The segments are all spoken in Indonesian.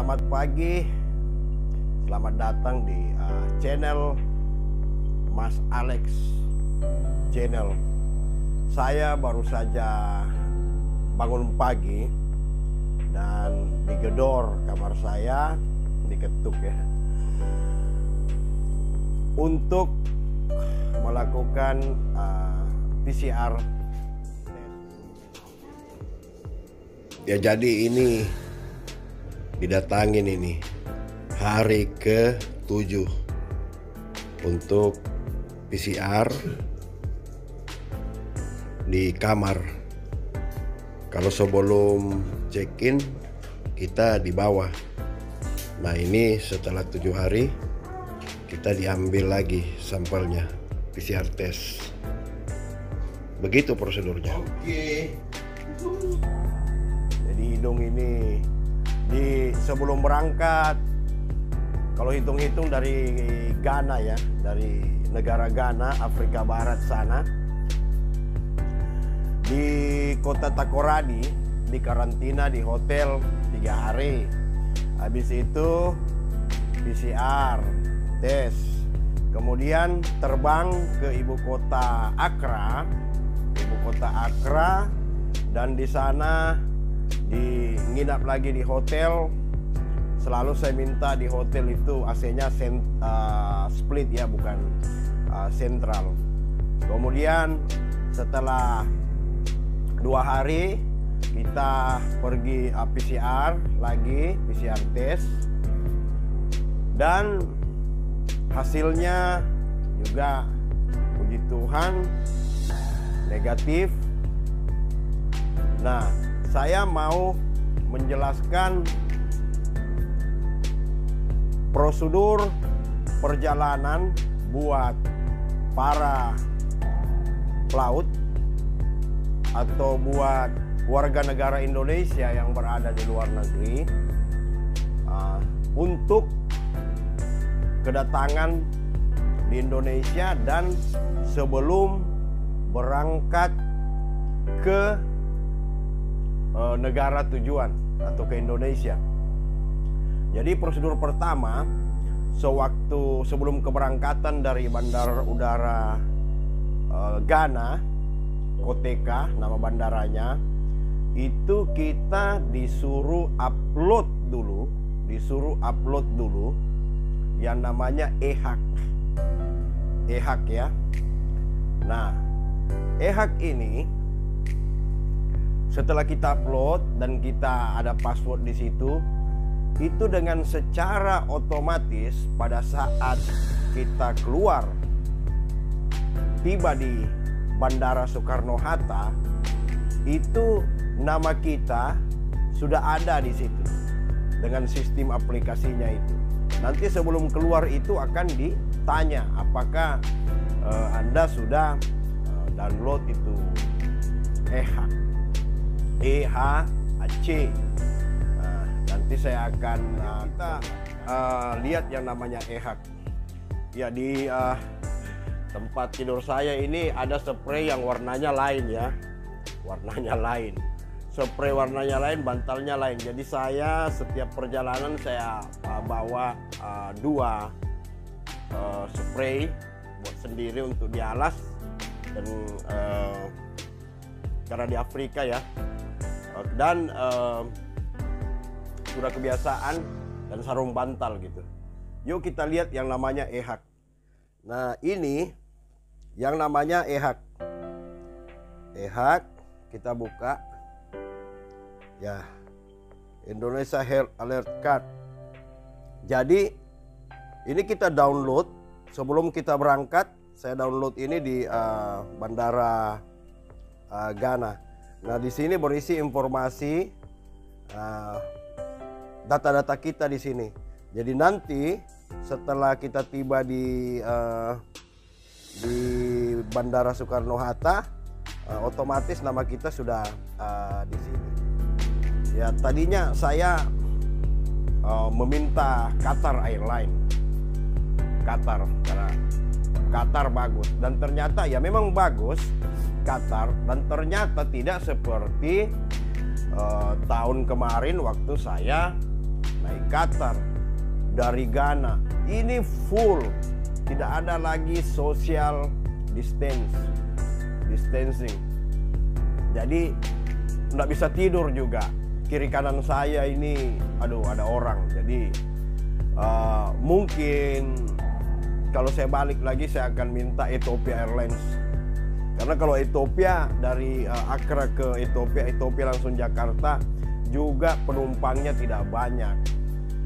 Selamat pagi, selamat datang di channel Mas Alex Channel. Saya baru saja bangun pagi dan digedor kamar saya, diketuk ya, untuk melakukan PCR. Ya, jadi ini didatangin ini hari ke-7 untuk PCR di kamar. Kalau sebelum check-in kita di bawah. Nah, ini setelah 7 hari kita diambil lagi sampelnya, PCR test. Begitu prosedurnya. Oke. Jadi hidung ini sebelum berangkat, kalau hitung-hitung dari Ghana ya, dari negara Ghana, Afrika Barat sana, di kota Takoradi, di karantina di hotel 3 hari. Habis itu PCR tes, kemudian terbang ke ibu kota Accra, dan di sana nginap lagi di hotel. Selalu saya minta di hotel itu AC-nya split ya, bukan sentral. Kemudian setelah 2 hari kita pergi PCR lagi, PCR test, dan hasilnya juga puji Tuhan negatif. Nah, saya mau menjelaskan prosedur perjalanan buat para pelaut atau buat warga negara Indonesia yang berada di luar negeri untuk kedatangan di Indonesia dan sebelum berangkat ke negara tujuan atau ke Indonesia. Jadi prosedur pertama, sebelum keberangkatan dari Bandar Udara Ghana, Koteka nama bandaranya, itu kita disuruh upload dulu yang namanya EHAC ya. Nah, EHAC ini setelah kita upload dan kita ada password di situ, itu dengan secara otomatis pada saat kita keluar tiba di Bandara Soekarno-Hatta, itu nama kita sudah ada di situ dengan sistem aplikasinya itu. Nanti sebelum keluar itu akan ditanya apakah Anda sudah download itu EHAC. Nanti saya akan lihat yang namanya EHAC. Ya, di tempat tidur saya ini ada spray yang warnanya lain ya. Spray warnanya lain, bantalnya lain. Jadi saya setiap perjalanan saya bawa 2 spray buat sendiri untuk di alas, dan karena di Afrika ya, dan sudah kebiasaan, dan sarung bantal gitu. Yuk kita lihat yang namanya EHAC. Nah, ini yang namanya EHAC. Kita buka ya, Indonesia Health Alert Card. Jadi ini kita download sebelum kita berangkat. Saya download ini di Bandara Ghana. Nah, di sini berisi informasi data-data kita di sini. Jadi nanti setelah kita tiba di Bandara Soekarno-Hatta, otomatis nama kita sudah di sini. Ya, tadinya saya meminta Qatar Airline, karena Qatar bagus, dan ternyata ya memang bagus Qatar, dan ternyata tidak seperti tahun kemarin waktu saya naik Qatar, dari Ghana. Ini full, tidak ada lagi social distancing. Jadi nggak bisa tidur juga. Kiri kanan saya ini, aduh, ada orang. Jadi mungkin kalau saya balik lagi saya akan minta Ethiopia Airlines. Karena kalau Ethiopia dari Accra ke Ethiopia langsung Jakarta juga penumpangnya tidak banyak.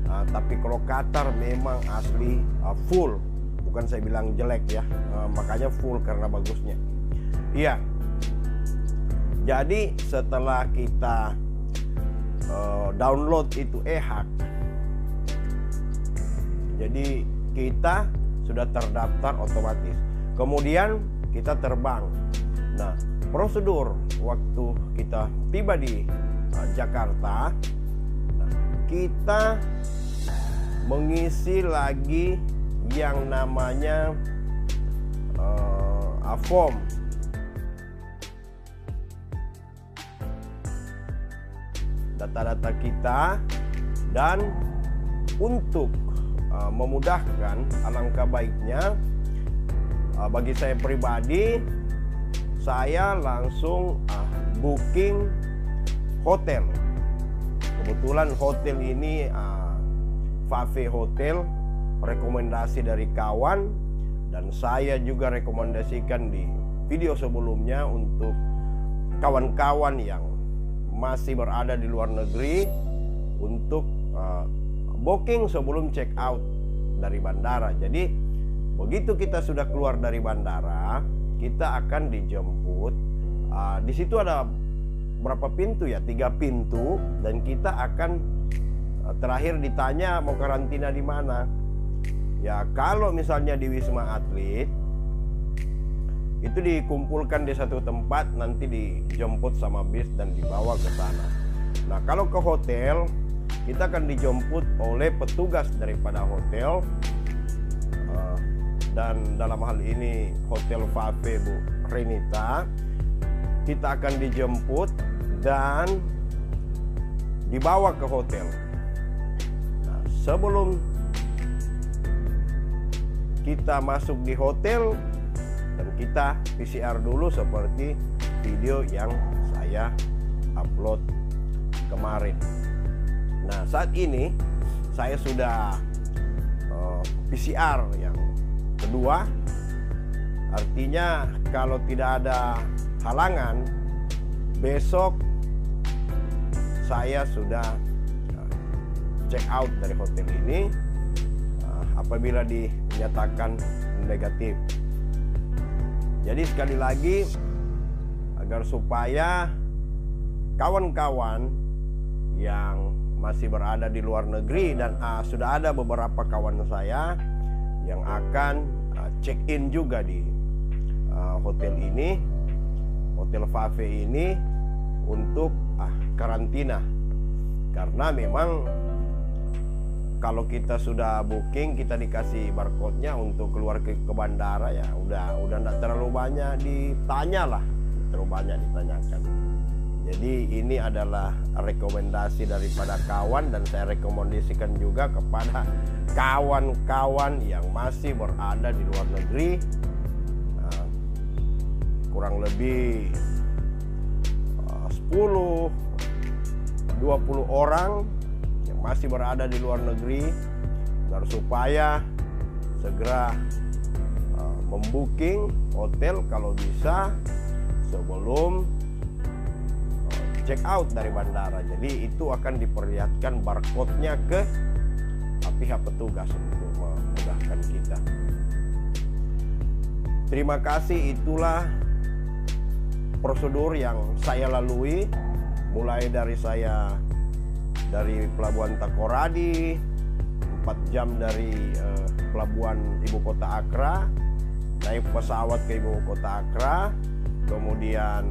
Tapi kalau Qatar memang asli full. Bukan saya bilang jelek ya, makanya full karena bagusnya. Iya. Jadi setelah kita download itu e-haq, jadi kita sudah terdaftar otomatis. Kemudian kita terbang. Nah, prosedur waktu kita tiba di Jakarta, kita mengisi lagi yang namanya form. Data-data kita, dan untuk memudahkan, alangkah baiknya bagi saya pribadi, saya langsung booking hotel. Kebetulan hotel ini Fave Hotel, rekomendasi dari kawan, dan saya juga rekomendasikan di video sebelumnya untuk kawan-kawan yang masih berada di luar negeri untuk booking sebelum check out dari bandara. Jadi begitu kita sudah keluar dari bandara, kita akan dijemput. Di situ ada berapa pintu ya? 3 pintu, dan kita akan terakhir ditanya mau karantina di mana. Ya, kalau misalnya di Wisma Atlet itu dikumpulkan di satu tempat, nanti dijemput sama bis dan dibawa ke sana. Nah, kalau ke hotel, kita akan dijemput oleh petugas daripada hotel, dan dalam hal ini Hotel Fave Bu Renita. Kita akan dijemput dan dibawa ke hotel. Nah, sebelum kita masuk di hotel, dan kita PCR dulu seperti video yang saya upload kemarin. Nah, saat ini saya sudah PCR yang kedua. Artinya kalau tidak ada halangan, besok saya sudah check out dari hotel ini apabila dinyatakan negatif. Jadi sekali lagi, agar supaya kawan-kawan yang masih berada di luar negeri, dan sudah ada beberapa kawan saya yang akan check in juga di hotel ini, Hotel Fave ini, untuk karantina. Karena memang kalau kita sudah booking, kita dikasih barcode-nya untuk keluar ke bandara, ya udah enggak terlalu banyak ditanya lah, terlalu banyak ditanyakan. Jadi ini adalah rekomendasi daripada kawan, dan saya rekomendasikan juga kepada kawan-kawan yang masih berada di luar negeri. Kurang lebih 10-20 orang yang masih berada di luar negeri, agar supaya segera membooking hotel kalau bisa sebelum check out dari bandara. Jadi itu akan diperlihatkan barcode-nya ke pihak petugas untuk memudahkan kita. Terima kasih, itulah prosedur yang saya lalui, mulai dari saya dari Pelabuhan Takoradi, 4 jam dari pelabuhan ibu kota Accra, naik pesawat ke ibu kota Accra, kemudian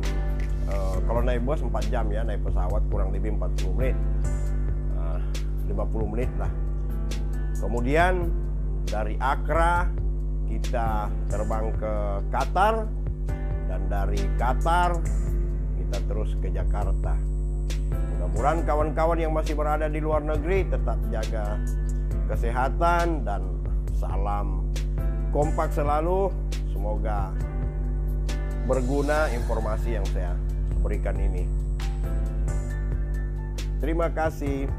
kalau naik bus 4 jam ya, naik pesawat kurang lebih 40 menit, 50 menit lah. Kemudian dari Accra kita terbang ke Qatar, dan dari Qatar kita terus ke Jakarta. Mudah-mudahan kawan-kawan yang masih berada di luar negeri tetap jaga kesehatan dan salam kompak selalu. Semoga berguna informasi yang saya berikan ini. Terima kasih.